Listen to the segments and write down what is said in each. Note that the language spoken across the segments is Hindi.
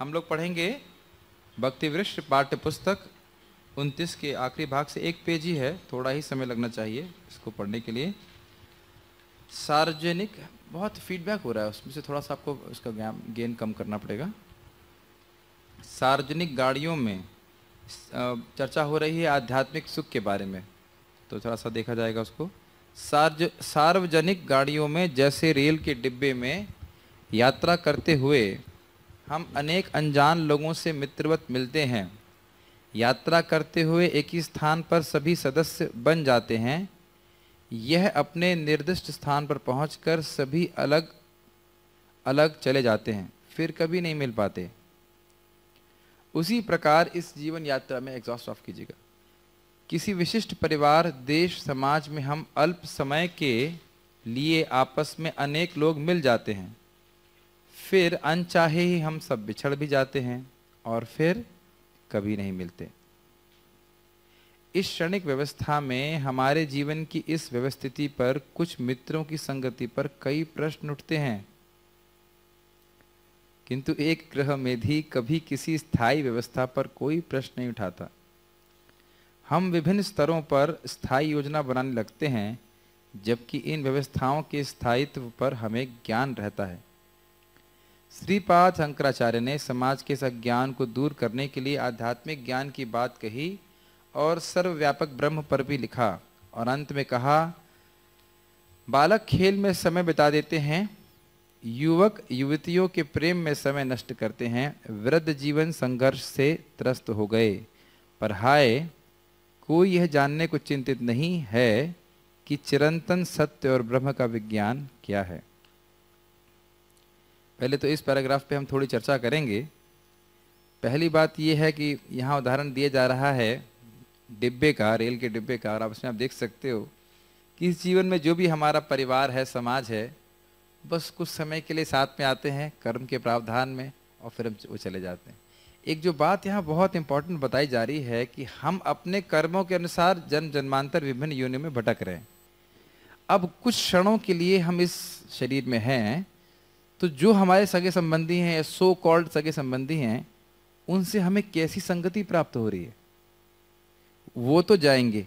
हम लोग पढ़ेंगे भक्ति वृक्ष पाठ्य पुस्तक 29 के आखिरी भाग से एक पेज ही है, थोड़ा ही समय लगना चाहिए इसको पढ़ने के लिए। सार्वजनिक, बहुत फीडबैक हो रहा है उसमें से, थोड़ा सा आपको उसका गेन कम करना पड़ेगा। सार्वजनिक गाड़ियों में चर्चा हो रही है आध्यात्मिक सुख के बारे में, तो थोड़ा सा देखा जाएगा उसको। सार्वजनिक गाड़ियों में जैसे रेल के डिब्बे में यात्रा करते हुए हम अनेक अनजान लोगों से मित्रवत मिलते हैं। यात्रा करते हुए एक ही स्थान पर सभी सदस्य बन जाते हैं। यह अपने निर्दिष्ट स्थान पर पहुंचकर सभी अलग अलग चले जाते हैं, फिर कभी नहीं मिल पाते। उसी प्रकार इस जीवन यात्रा में, एग्जॉस्ट ऑफ कीजिएगा, किसी विशिष्ट परिवार, देश, समाज में हम अल्प समय के लिए आपस में अनेक लोग मिल जाते हैं, फिर अनचाहे ही हम सब बिछड़ भी जाते हैं और फिर कभी नहीं मिलते। इस क्षणिक व्यवस्था में हमारे जीवन की इस व्यवस्थिति पर, कुछ मित्रों की संगति पर कई प्रश्न उठते हैं, किंतु एक ग्रह में भी कभी किसी स्थायी व्यवस्था पर कोई प्रश्न नहीं उठाता। हम विभिन्न स्तरों पर स्थायी योजना बनाने लगते हैं, जबकि इन व्यवस्थाओं के स्थायित्व पर हमें ज्ञान रहता है। श्रीपाद शंकराचार्य ने समाज के इस अज्ञान को दूर करने के लिए आध्यात्मिक ज्ञान की बात कही और सर्वव्यापक ब्रह्म पर भी लिखा, और अंत में कहा, बालक खेल में समय बिता देते हैं, युवक युवतियों के प्रेम में समय नष्ट करते हैं, वृद्ध जीवन संघर्ष से त्रस्त हो गए, पर हाय, कोई यह जानने को चिंतित नहीं है कि चिरंतन सत्य और ब्रह्म का विज्ञान क्या है। पहले तो इस पैराग्राफ पे हम थोड़ी चर्चा करेंगे। पहली बात यह है कि यहाँ उदाहरण दिया जा रहा है डिब्बे का, रेल के डिब्बे का, और उसमें आप देख सकते हो कि इस जीवन में जो भी हमारा परिवार है, समाज है, बस कुछ समय के लिए साथ में आते हैं कर्म के प्रावधान में, और फिर हम वो चले जाते हैं। एक जो बात यहाँ बहुत इंपॉर्टेंट बताई जा रही है कि हम अपने कर्मों के अनुसार जन्म जन्मांतर विभिन्न योनियों में भटक रहे हैं। अब कुछ क्षणों के लिए हम इस शरीर में हैं, तो जो हमारे सगे संबंधी हैं या सो कॉल्ड सगे संबंधी हैं, उनसे हमें कैसी संगति प्राप्त हो रही है? वो तो जाएंगे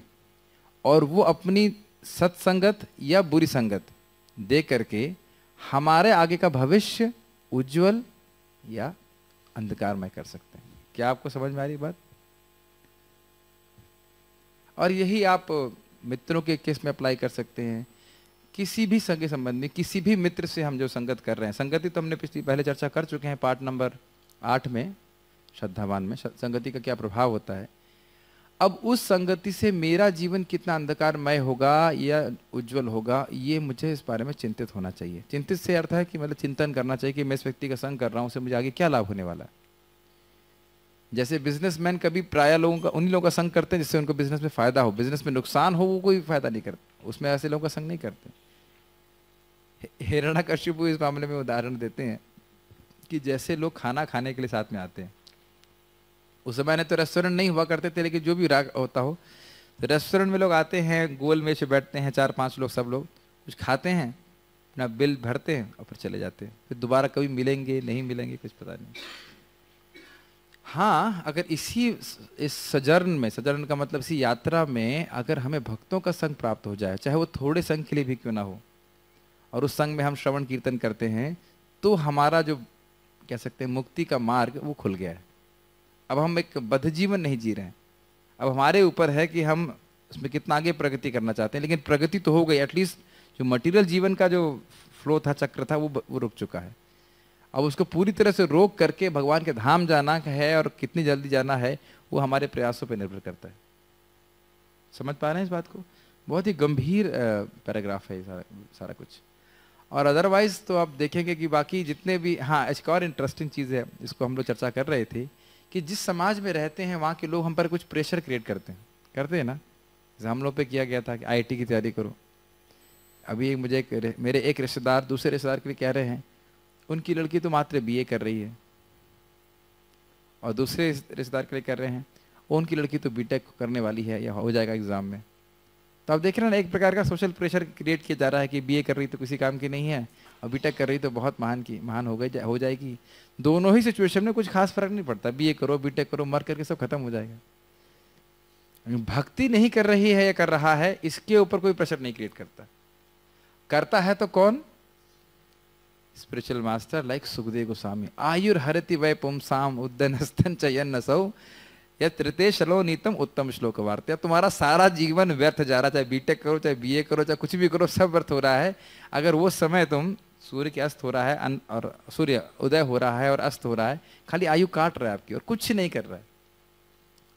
और वो अपनी सत्संगत या बुरी संगत दे करके हमारे आगे का भविष्य उज्जवल या अंधकारमय कर सकते हैं। क्या आपको समझ में आ रही बात? और यही आप मित्रों के केस में अप्लाई कर सकते हैं। किसी भी सगे संबंधी, किसी भी मित्र से हम जो संगत कर रहे हैं, संगति तो हमने पहले चर्चा कर चुके हैं पार्ट नंबर 8 में, श्रद्धावान में, संगति का क्या प्रभाव होता है। अब उस संगति से मेरा जीवन कितना अंधकारमय होगा या उज्जवल होगा, ये मुझे इस बारे में चिंतित होना चाहिए। चिंतित से अर्थ है कि मतलब चिंतन करना चाहिए कि मैं इस व्यक्ति का संग कर रहा हूँ, उससे मुझे आगे क्या लाभ होने वाला है। जैसे बिजनेसमैन कभी प्राय लोगों का, उन्हीं लोगों का संग करते हैं जिससे उनको बिजनेस में फायदा हो, बिजनेस में नुकसान हो वो कोई फायदा नहीं करते, उसमें ऐसे लोगों का संग नहीं करते। हिरण्यकशिपु इस मामले में उदाहरण देते हैं कि जैसे लोग खाना खाने के लिए साथ में आते हैं, उस समय तो रेस्टोरेंट नहीं हुआ करते थे, लेकिन जो भी राग होता हो, तो रेस्टोरेंट में लोग आते हैं, गोल मेज पे बैठते हैं, 4-5 लोग, सब लोग कुछ खाते हैं, अपना बिल भरते हैं और फिर चले जाते हैं। फिर दोबारा कभी मिलेंगे नहीं मिलेंगे कुछ पता नहीं। हाँ, अगर इस सजर्न में, सजर्न का मतलब इसी यात्रा में अगर हमें भक्तों का संग प्राप्त हो जाए, चाहे वो थोड़े संग के लिए भी क्यों ना हो, और उस संग में हम श्रवण कीर्तन करते हैं, तो हमारा जो कह सकते हैं मुक्ति का मार्ग वो खुल गया है। अब हम एक बद्ध जीवन नहीं जी रहे हैं। अब हमारे ऊपर है कि हम उसमें कितना आगे प्रगति करना चाहते हैं, लेकिन प्रगति तो हो गई, एटलीस्ट जो मटेरियल जीवन का जो फ्लो था, चक्र था, वो रुक चुका है। अब उसको पूरी तरह से रोक करके भगवान के धाम जाना है, और कितनी जल्दी जाना है वो हमारे प्रयासों पर निर्भर करता है। समझ पा रहे हैं इस बात को? बहुत ही गंभीर पैराग्राफ है सारा कुछ। और अदरवाइज तो आप देखेंगे कि बाकी जितने भी, हाँ, एक और इंटरेस्टिंग चीज़ है जिसको हम लोग चर्चा कर रहे थे कि जिस समाज में रहते हैं वहाँ के लोग हम पर कुछ प्रेशर क्रिएट करते हैं ना। जैसे हम लोग पे किया गया था कि आईआईटी की तैयारी करो। अभी मेरे एक रिश्तेदार दूसरे रिश्तेदार के लिए कह रहे हैं, उनकी लड़की तो मात्र बीए कर रही है, और दूसरे रिश्तेदार के लिए कह रहे हैं उनकी लड़की तो बीटेक करने वाली है या हो जाएगा एग्जाम में। तो आप देख रहे हैं ना, एक प्रकार का सोशल प्रेशर क्रिएट किया जा रहा है कि बीए कर रही तो किसी काम की नहीं है, और बीटेक कर रही तो बहुत महान हो जाएगी। दोनों ही सिचुएशन में कुछ खास फर्क नहीं पड़ता, बीए करो बीटेक करो, मर करके सब खत्म हो जाएगा। भक्ति नहीं कर रही है या कर रहा है, इसके ऊपर कोई प्रेशर नहीं क्रिएट करता। करता है तो कौन? Spiritual master like Sukhdev Goswami. आयुर हरति वै पुंसाम उद्दनस्तन चयन नसौ यत्रिते शलो नीतम उत्तम श्लोक वार्ता। तुम्हारा सारा जीवन व्यर्थ जा रहा है, चाहे बीटेक करो चाहे बीए करो चाहे कुछ भी करो, सब व्यर्थ हो रहा है। अगर वो समय तुम, सूर्य के अस्त हो रहा है और सूर्य उदय हो रहा है और अस्त हो रहा है, खाली आयु काट रहा है आपकी और कुछ नहीं कर रहा है,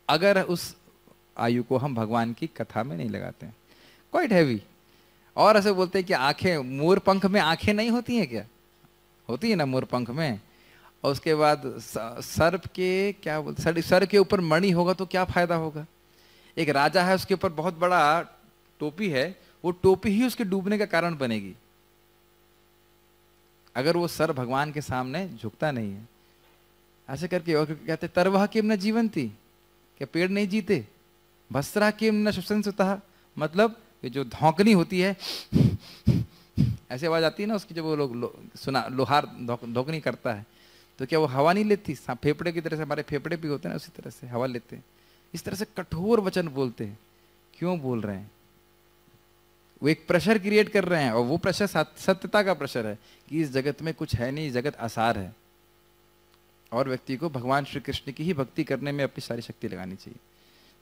अगर उस आयु को हम भगवान की कथा में नहीं लगाते हैं, क्वाइट हैवी। और ऐसे बोलते हैं कि आंखें, मोर पंख में आंखें नहीं होती हैं क्या? होती है ना मोर पंख में। और उसके बाद सर्प के क्या बोलते, सर के ऊपर मणि होगा तो क्या फायदा होगा? एक राजा है, उसके ऊपर बहुत बड़ा टोपी है, वो टोपी ही उसके डूबने का कारण बनेगी अगर वो सर भगवान के सामने झुकता नहीं है। ऐसे करके और कहते तरवह किम न जीवंती, क्या पेड़ नहीं जीते? भस्रा किम न शुशंसुतः, मतलब ये जो धौंकनी होती है ऐसे आवाज आती है ना उसकी, जब वो सुना लोहार धौंकनी करता है तो क्या वो हवा नहीं लेती? फेफड़े की तरह से हमारे फेफड़े भी होते हैं ना, उसी तरह से हवा लेते हैं। इस तरह से कठोर वचन बोलते हैं। क्यों बोल रहे हैं? वो एक प्रेशर क्रिएट कर रहे हैं, और वो प्रेशर सत्यता का प्रेशर है कि इस जगत में कुछ है नहीं, जगत आसार है, और व्यक्ति को भगवान श्री कृष्ण की ही भक्ति करने में अपनी सारी शक्ति लगानी चाहिए।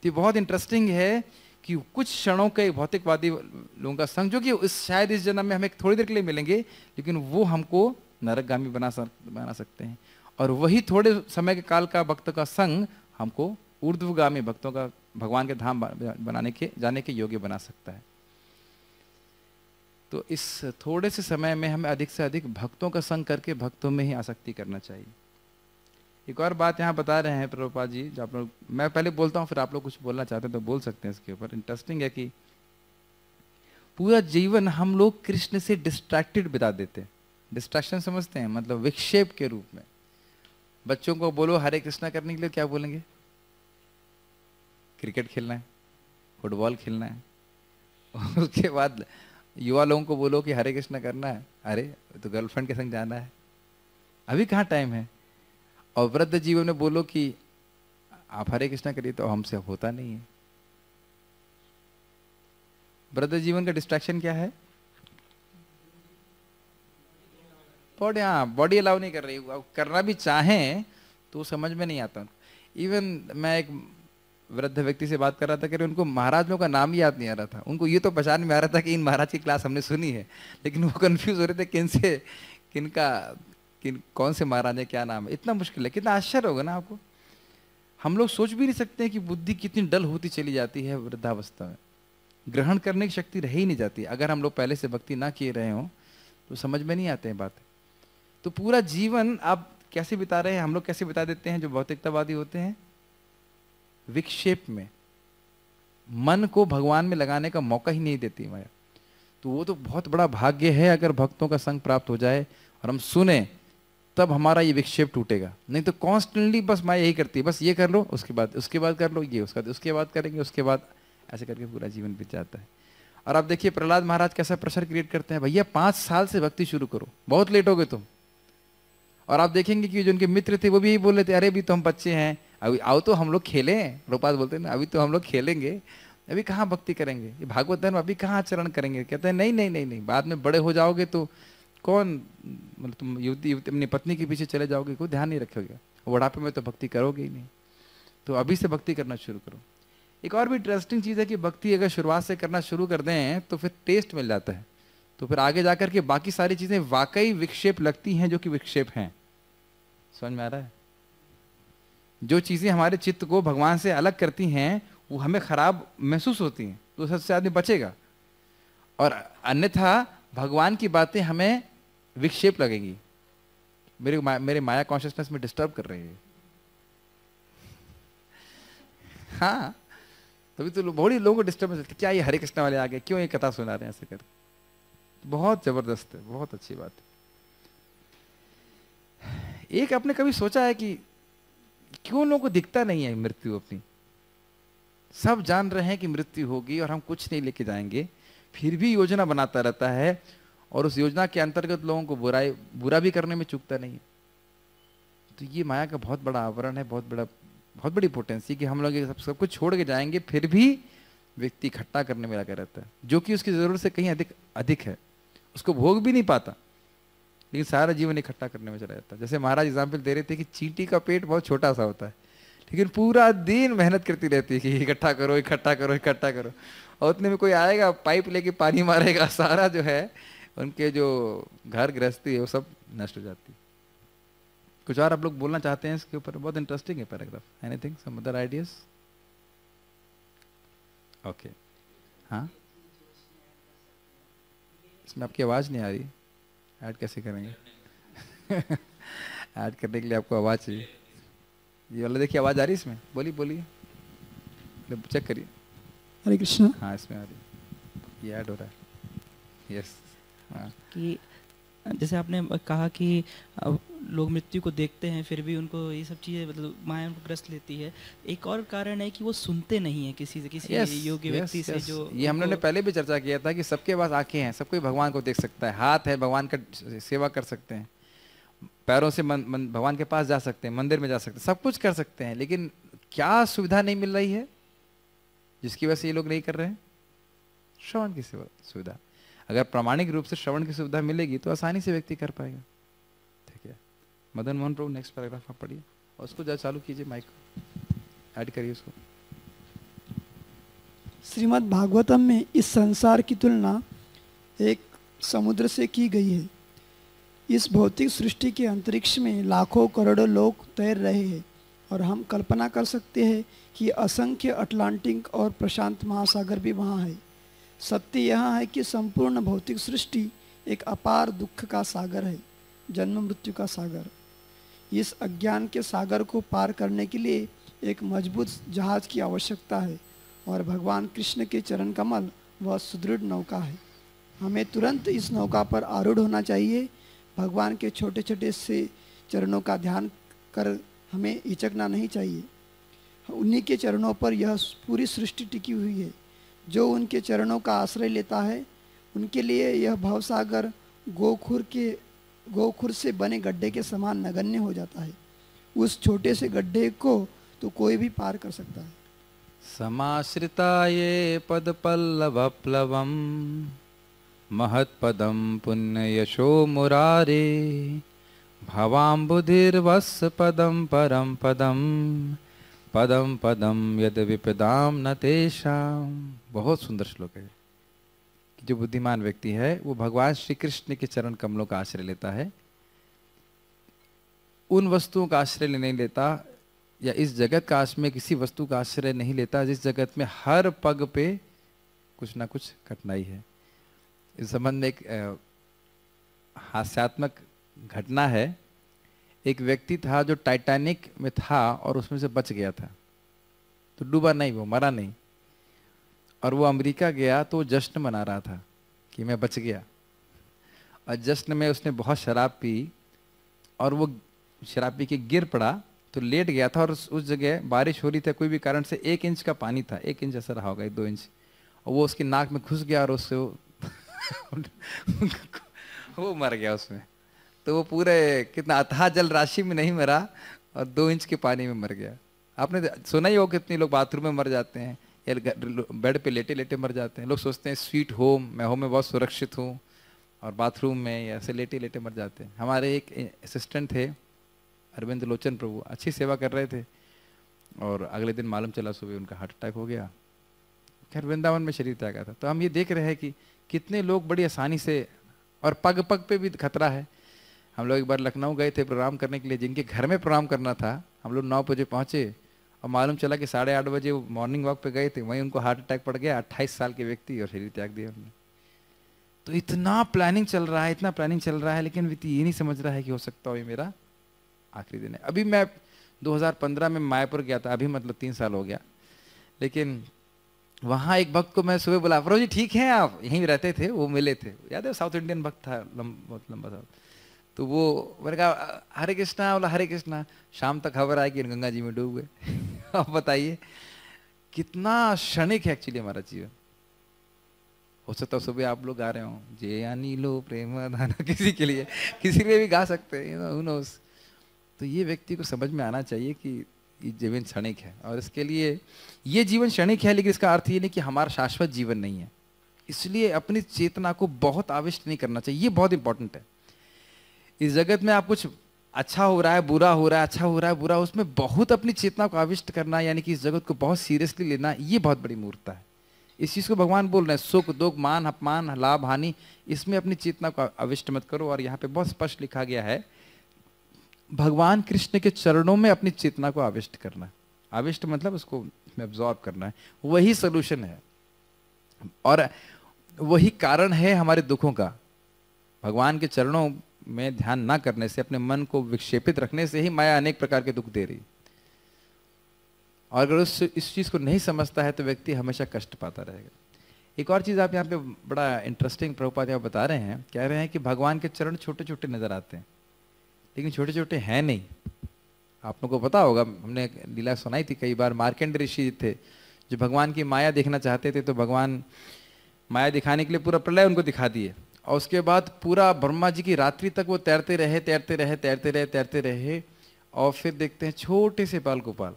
तो ये बहुत इंटरेस्टिंग है कि कुछ क्षणों के भौतिकवादी लोगों का संग, जो कि शायद इस जन्म में हमें थोड़ी देर के लिए मिलेंगे, लेकिन वो हमको नरकगामी बना सकते हैं, और वही थोड़े समय के काल का भक्त का संग हमको ऊर्ध्वगामी भक्तों का भगवान के धाम जाने के योग्य बना सकता है। तो इस थोड़े से समय में हमें अधिक से अधिक भक्तों का संग करके भक्तों में ही आसक्ति करना चाहिए। एक और बात यहाँ बता रहे हैं प्रभुपाद जी, जो आप लोग, मैं पहले बोलता हूँ फिर आप लोग कुछ बोलना चाहते हैं तो बोल सकते हैं इसके ऊपर। इंटरेस्टिंग है कि पूरा जीवन हम लोग कृष्ण से डिस्ट्रैक्टेड बिता देते हैं। डिस्ट्रैक्शन समझते हैं, मतलब विक्षेप के रूप में। बच्चों को बोलो हरे कृष्णा करने के लिए, क्या बोलेंगे? क्रिकेट खेलना है, फुटबॉल खेलना है। और उसके बाद युवा लोगों को बोलो कि हरे कृष्णा करना है, अरे तो गर्लफ्रेंड के संग जाना है, अभी कहाँ टाइम है। और वृद्ध जीवन में बोलो कि आप हरे कृष्णा करिए, तो हमसे होता नहीं है। वृद्ध जीवन का डिस्ट्रैक्शन क्या है? बॉडी, हाँ, बॉडी अलाउ नहीं कर रही। करना भी चाहें तो समझ में नहीं आता। इवन मैं एक वृद्ध व्यक्ति से बात कर रहा था कि उनको महाराज लोगों का नाम ही याद नहीं आ रहा था। उनको ये तो पहचान में आ रहा था कि इन महाराज की क्लास हमने सुनी है, लेकिन वो कंफ्यूज हो रहे थे कौन से महाराज है, क्या नाम है। इतना मुश्किल है। कितना आश्चर्य होगा ना आपको। हम लोग सोच भी नहीं सकते कि बुद्धि कितनी डल होती चली जाती है वृद्धावस्था में। ग्रहण करने की शक्ति रह ही नहीं जाती। अगर हम लोग पहले से भक्ति ना किए रहे हों तो समझ में नहीं आते हैं बातें। तो पूरा जीवन आप कैसे बिता रहे हैं, हम लोग कैसे बिता देते हैं जो भौतिकतावादी होते हैं? विक्षेप में। मन को भगवान में लगाने का मौका ही नहीं देती माया। तो वो तो बहुत बड़ा भाग्य है अगर भक्तों का संग प्राप्त हो जाए और हम सुने, तब हमारा ये विक्षेप टूटेगा। नहीं तो कॉन्स्टेंटली बस माया यही करती है, बस ये कर लो, उसके बाद कर लो ये, उसके बाद करेंगे, उसके बाद, ऐसे करके पूरा जीवन बीत जाता है। और आप देखिए प्रहलाद महाराज कैसा प्रेशर क्रिएट करते हैं, भैया 5 साल से भक्ति शुरू करो, बहुत लेट हो गए तुम। और आप देखेंगे कि जो उनके मित्र थे वो भी यही बोल रहे थे, अरे अभी तो हम बच्चे हैं, अभी आओ तो हम लोग खेलें। प्रभुपाद बोलते हैं ना, अभी तो हम लोग खेलेंगे, अभी कहाँ भक्ति करेंगे, ये भागवत धर्म अभी कहाँ आचरण करेंगे। कहते हैं नहीं नहीं नहीं नहीं, बाद में बड़े हो जाओगे तो कौन, मतलब तुम युवती अपनी पत्नी के पीछे चले जाओगे, कोई ध्यान नहीं रखोगे, बुढ़ापे में तो भक्ति करोगे ही नहीं। तो अभी से भक्ति करना शुरू करो। एक और भी इंटरेस्टिंग चीज़ है कि भक्ति अगर शुरुआत से करना शुरू कर दें तो फिर टेस्ट मिल जाता है। तो फिर आगे जाकर के बाकी सारी चीज़ें वाकई विक्षेप लगती हैं, जो कि विक्षेप हैं। समझ में आ रहा है? जो चीज़ें हमारे चित्त को भगवान से अलग करती हैं वो हमें खराब महसूस होती हैं, तो सबसे आदमी बचेगा। और अन्यथा भगवान की बातें हमें विक्षेप लगेंगी, मेरे माया कॉन्शियसनेस में डिस्टर्ब कर रही है। हाँ, तभी तो बहुत ही लोगों को डिस्टर्ब, क्या ये हरे कृष्ण वाले आ गए, क्यों ये कथा सुना रहे हैं ऐसे कर। बहुत जबरदस्त है, बहुत अच्छी बात है। एक आपने कभी सोचा है कि क्यों लोगों को दिखता नहीं है मृत्यु अपनी? सब जान रहे हैं कि मृत्यु होगी और हम कुछ नहीं लेके जाएंगे, फिर भी योजना बनाता रहता है और उस योजना के अंतर्गत लोगों को बुरा भी करने में चूकता नहीं है। तो ये माया का बहुत बड़ा आवरण है, बहुत बड़ी पोटेंसी कि हम लोग ये सब कुछ छोड़ के जाएंगे, फिर भी व्यक्ति इकट्ठा करने में लगा रहता है, जो कि उसकी जरूरत से कहीं अधिक अधिक है, उसको भोग भी नहीं पाता, लेकिन सारा जीवन इकट्ठा करने में चला जाता है। जैसे महाराज एग्जाम्पल दे रहे थे कि चींटी का पेट बहुत छोटा सा होता है, लेकिन पूरा दिन मेहनत करती रहती है कि इकट्ठा करो इकट्ठा करो इकट्ठा करो, और उतने में कोई आएगा पाइप लेके पानी मारेगा, सारा जो है उनके जो घर गृहस्थी है वो सब नष्ट हो जाती है। कुछ और आप लोग बोलना चाहते हैं इसके ऊपर? बहुत इंटरेस्टिंग है paragraph. Anything, some other ideas? Okay, हाँ, इसमें आपकी आवाज़ नहीं आ रही, ऐड कैसे करेंगे? ऐड करने के लिए आपको आवाज़ चाहिए। ये वाला देखिए, आवाज़ आ रही है इसमें? बोलिए बोलिए, चेक करिए। हरे कृष्णा। हाँ, इसमें आ रही है, ये ऐड हो रहा है। यस। हाँ, कि जैसे आपने कहा कि लोग मृत्यु को देखते हैं फिर भी उनको ये सब चीज़ें मतलब माया उनको ग्रस्त लेती है। एक और कारण है कि वो सुनते नहीं है किसी से, किसी योग्य व्यक्ति से। जो ये हम लोगों ने पहले भी चर्चा किया था कि सबके पास आंखें हैं, सब कोई भगवान को देख सकता है, हाथ है, भगवान का सेवा कर सकते हैं, पैरों से भगवान के पास जा सकते हैं, मंदिर में जा सकते हैं, सब कुछ कर सकते हैं, लेकिन क्या सुविधा नहीं मिल रही है जिसकी वजह से ये लोग नहीं कर रहे हैं? श्रवण की सुविधा। अगर प्रामाणिक रूप से श्रवण की सुविधा मिलेगी तो आसानी से व्यक्ति कर पाएगा। ठीक है, मदन मोहन प्रभु नेक्स्ट पैराग्राफ आप पढ़िए और उसको जरा चालू कीजिए, माइक ऐड करिए उसको। श्रीमद् भागवतम में इस संसार की तुलना एक समुद्र से की गई है। इस भौतिक सृष्टि के अंतरिक्ष में लाखों करोड़ों लोग तैर रहे हैं और हम कल्पना कर सकते हैं कि असंख्य अटलांटिक और प्रशांत महासागर भी वहाँ है। सत्य यह है कि संपूर्ण भौतिक सृष्टि एक अपार दुख का सागर है, जन्म मृत्यु का सागर। इस अज्ञान के सागर को पार करने के लिए एक मजबूत जहाज की आवश्यकता है और भगवान कृष्ण के चरण कमल वह सुदृढ़ नौका है। हमें तुरंत इस नौका पर आरूढ़ होना चाहिए। भगवान के छोटे छोटे से चरणों का ध्यान कर हमें हिचकना नहीं चाहिए। उन्हीं के चरणों पर यह पूरी सृष्टि टिकी हुई है। जो उनके चरणों का आश्रय लेता है उनके लिए यह भवसागर गोखुर से बने गड्ढे के समान नगण्य हो जाता है। उस छोटे से गड्ढे को तो कोई भी पार कर सकता है। समाश्रिता ये पद पल्लव प्लवम महत्पदम पुण्य यशो मुरारे भवाम्बुधिर्वस् पदम परम पदम पदम पदम यद विपदाम न तेषाम। बहुत सुंदर श्लोक है कि जो बुद्धिमान व्यक्ति है वो भगवान श्री कृष्ण के चरण कमलों का आश्रय लेता है, उन वस्तुओं का आश्रय नहीं लेता, या इस जगत का आश्रय में किसी वस्तु का आश्रय नहीं लेता जिस जगत में हर पग पे कुछ ना कुछ कठिनाई है। इस संबंध में एक हास्यात्मक घटना है। एक व्यक्ति था जो टाइटैनिक में था और उसमें से बच गया था, तो डूबा नहीं, वो मरा नहीं, और वो अमेरिका गया तो जश्न मना रहा था कि मैं बच गया। और जश्न में उसने बहुत शराब पी और वो शराब पी के गिर पड़ा तो लेट गया था, और उस जगह बारिश हो रही थी, कोई भी कारण से 1 इंच का पानी था, 1 इंच ऐसा रहा होगा, 2 इंच, और वो उसकी नाक में घुस गया और उससे वो मर गया उसमें। तो वो पूरे कितना अथाह जल राशि में नहीं मरा और 2 इंच के पानी में मर गया। आपने सुना ही हो कितने लोग बाथरूम में मर जाते हैं या बेड पे लेटे लेटे मर जाते हैं। लोग सोचते हैं स्वीट होम, मैं होम में बहुत सुरक्षित हूँ, और बाथरूम में ऐसे लेटे लेटे मर जाते हैं। हमारे एक असिस्टेंट थे अरविंद लोचन प्रभु, अच्छी सेवा कर रहे थे, और अगले दिन मालूम चला सुबह उनका हार्ट अटैक हो गया। खैर वृंदावन में शरीर त्यागा था। तो हम ये देख रहे हैं कि कितने लोग बड़ी आसानी से, और पग पग पे भी खतरा है। हम लोग एक बार लखनऊ गए थे प्रोग्राम करने के लिए, जिनके घर में प्रोग्राम करना था, हम लोग 9 बजे पहुंचे और मालूम चला कि 8:30 बजे वो मॉर्निंग वॉक पे गए थे, वहीं उनको हार्ट अटैक पड़ गया। 28 साल के व्यक्ति, और शरीर त्याग दिया उन्होंने। तो इतना प्लानिंग चल रहा है, इतना प्लानिंग चल रहा है, लेकिन व्यक्ति ये नहीं समझ रहा है कि हो सकता हो ये मेरा आखिरी दिन है। अभी मैं 2015 में मायापुर गया था, अभी मतलब 3 साल हो गया, लेकिन वहाँ एक भक्त को मैं सुबह बोला, प्रभु जी ठीक है, आप यहीं रहते थे, वो मिले थे, याद है, साउथ इंडियन भक्त था, बहुत लंबा था। तो वो मैंने कहा हरे कृष्णा, बोला हरे कृष्णा। शाम तक खबर आई कि गंगा जी में डूब गए। अब बताइए कितना क्षणिक है एक्चुअली हमारा जीवन। हो सकता है सुबह आप लोग गा रहे हो जे अनिलो प्रेम धाना, किसी के लिए भी गा सकते हैं, हु नोस। तो ये व्यक्ति को समझ में आना चाहिए कि ये जीवन क्षणिक है, और इसके लिए ये जीवन क्षणिक है, लेकिन इसका अर्थ ये नहीं कि हमारा शाश्वत जीवन नहीं है। इसलिए अपनी चेतना को बहुत आविष्ट नहीं करना चाहिए, ये बहुत इंपॉर्टेंट है। इस जगत में आप कुछ अच्छा हो रहा है, बुरा हो रहा है, अच्छा हो रहा है, बुरा, उसमें बहुत अपनी चेतना को आविष्ट करना, यानी कि इस जगत को बहुत सीरियसली लेना, ये बहुत बड़ी मूर्खता है। इस चीज को भगवान बोल रहे हैं, सुख दुख मान अपमान लाभ हानि, इसमें अपनी चेतना को आविष्ट मत करो। और यहाँ पे बहुत स्पष्ट लिखा गया है, भगवान कृष्ण के चरणों में अपनी चेतना को आविष्ट करना। आविष्ट मतलब उसको एब्जॉर्ब करना है, वही सोल्यूशन है और वही कारण है हमारे दुखों का। भगवान के चरणों में ध्यान ना करने से, अपने मन को विक्षेपित रखने से ही माया अनेक प्रकार के दुख दे रही। और अगर इस चीज को नहीं समझता है तो व्यक्ति हमेशा कष्ट पाता रहेगा। एक और चीज आप यहाँ पे बड़ा इंटरेस्टिंग प्रभुपाद यहाँ बता रहे हैं, कह रहे हैं कि भगवान के चरण छोटे छोटे नजर आते हैं, लेकिन छोटे छोटे हैं नहीं। आप लोगों को पता होगा, हमने लीला सुनाई थी कई बार। मार्कंड ऋषि थे जो भगवान की माया देखना चाहते थे, तो भगवान माया दिखाने के लिए पूरा प्रलय उनको दिखा दिए, और उसके बाद पूरा ब्रह्मा जी की रात्रि तक वो तैरते रहे तैरते रहे तैरते रहे तैरते रहे, और फिर देखते हैं छोटे से बाल गोपाल,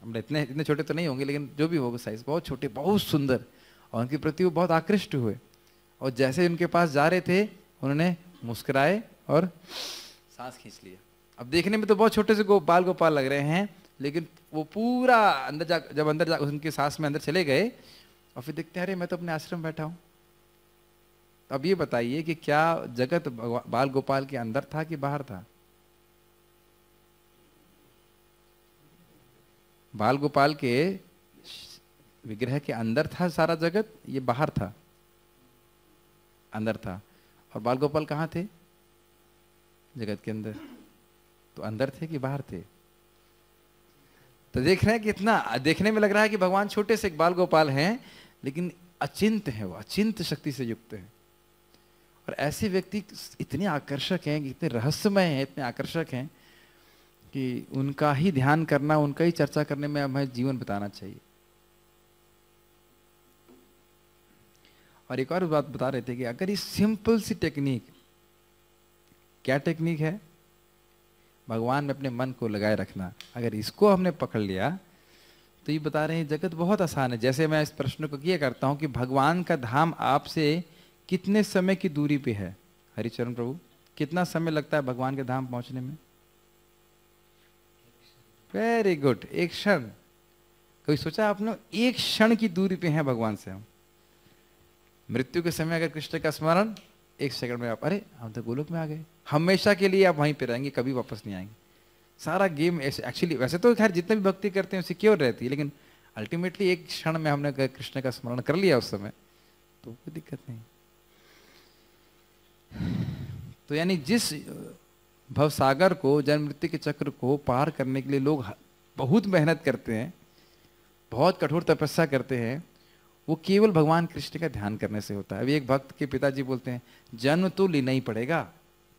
हम इतने छोटे तो नहीं होंगे, लेकिन जो भी होगा साइज बहुत छोटे, बहुत सुंदर, और उनके प्रति वो बहुत आकृष्ट हुए, और जैसे उनके पास जा रहे थे उन्होंने मुस्कुराए और सांस खींच लिया। अब देखने में तो बहुत छोटे से बाल गोपाल लग रहे हैं, लेकिन वो पूरा जब अंदर जा उनके सांस में अंदर चले गए, और फिर देखते हैं अरे मैं तो अपने आश्रम बैठा हूं। अब ये बताइए कि क्या जगत बाल गोपाल के अंदर था कि बाहर था? बाल गोपाल के विग्रह के अंदर था सारा जगत, ये बाहर था? अंदर था। और बाल गोपाल कहाँ थे? जगत के अंदर। तो अंदर थे कि बाहर थे? तो देख रहे हैं कि इतना देखने में लग रहा है कि भगवान छोटे से एक बाल गोपाल हैं, लेकिन अचिंत है, वो अचिंत शक्ति से युक्त है। और ऐसे व्यक्ति इतने आकर्षक हैं, इतने रहस्यमय हैं, इतने आकर्षक हैं कि उनका ही ध्यान करना, उनका ही चर्चा करने में हमें जीवन बिताना चाहिए। और एक और बात बता रहे थे कि अगर ये सिंपल सी टेक्निक, क्या टेक्निक है? भगवान में अपने मन को लगाए रखना, अगर इसको हमने पकड़ लिया तो ये बता रहे हैं जगत बहुत आसान है। जैसे मैं इस प्रश्न को किया करता हूं कि भगवान का धाम आपसे कितने समय की दूरी पे है? हरिचरण प्रभु, कितना समय लगता है भगवान के धाम पहुंचने में? वेरी गुड, एक क्षण। कभी सोचा आपने? एक क्षण की दूरी पे हैं भगवान से हम। मृत्यु के समय अगर कृष्ण का स्मरण, एक सेकंड में आप अरे हम तो गोलोक में आ गए, हमेशा के लिए आप वहीं पे रहेंगे, कभी वापस नहीं आएंगे। सारा गेम एक्चुअली वैसे तो खैर जितने भी भक्ति करते हैं सिक्योर रहती है, लेकिन अल्टीमेटली एक क्षण में हमने कृष्ण का स्मरण कर लिया उस समय, तो कोई दिक्कत नहीं। तो यानी जिस भवसागर को, जन्म मृत्यु के चक्र को पार करने के लिए लोग बहुत मेहनत करते हैं, बहुत कठोर तपस्या करते हैं, वो केवल भगवान कृष्ण का ध्यान करने से होता है। अभी एक भक्त के पिताजी बोलते हैं जन्म तो लेना ही पड़ेगा,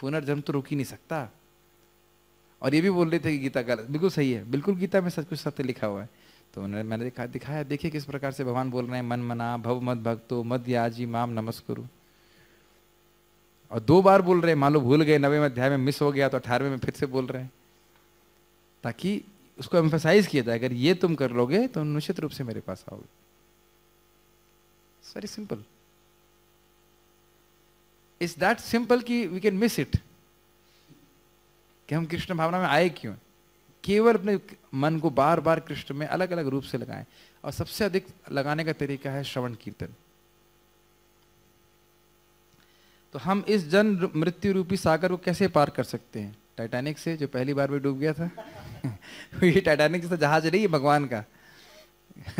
पुनर्जन्म तो रुक ही नहीं सकता। और ये भी बोल रहे थे कि गीता गलत, बिल्कुल सही है, बिल्कुल गीता में सब कुछ सत्य लिखा हुआ है। तो मैंने दिखाया, देखिए किस प्रकार से भगवान बोल रहे हैं, मन मना भव मद भक्तो मद याजी माम नमस्कुरु। और 2 बार बोल रहे हैं, मान लो भूल गए, 9वें अध्याय में मिस हो गया तो 18वें में फिर से बोल रहे हैं, ताकि उसको एम्फसाइज किया जाए, अगर ये तुम कर लोगे तो निश्चित रूप से मेरे पास आओगे। Very simple, it's that simple कि वी कैन मिस इट, कि हम कृष्ण भावना में आए क्यों? केवल अपने मन को बार बार कृष्ण में अलग अलग रूप से लगाएं, और सबसे अधिक लगाने का तरीका है श्रवण कीर्तन। तो हम इस जन्म मृत्यु रूपी सागर को कैसे पार कर सकते हैं? टाइटैनिक से, जो पहली बार में डूब गया था। ये टाइटैनिक से जहाज नहीं है भगवान का।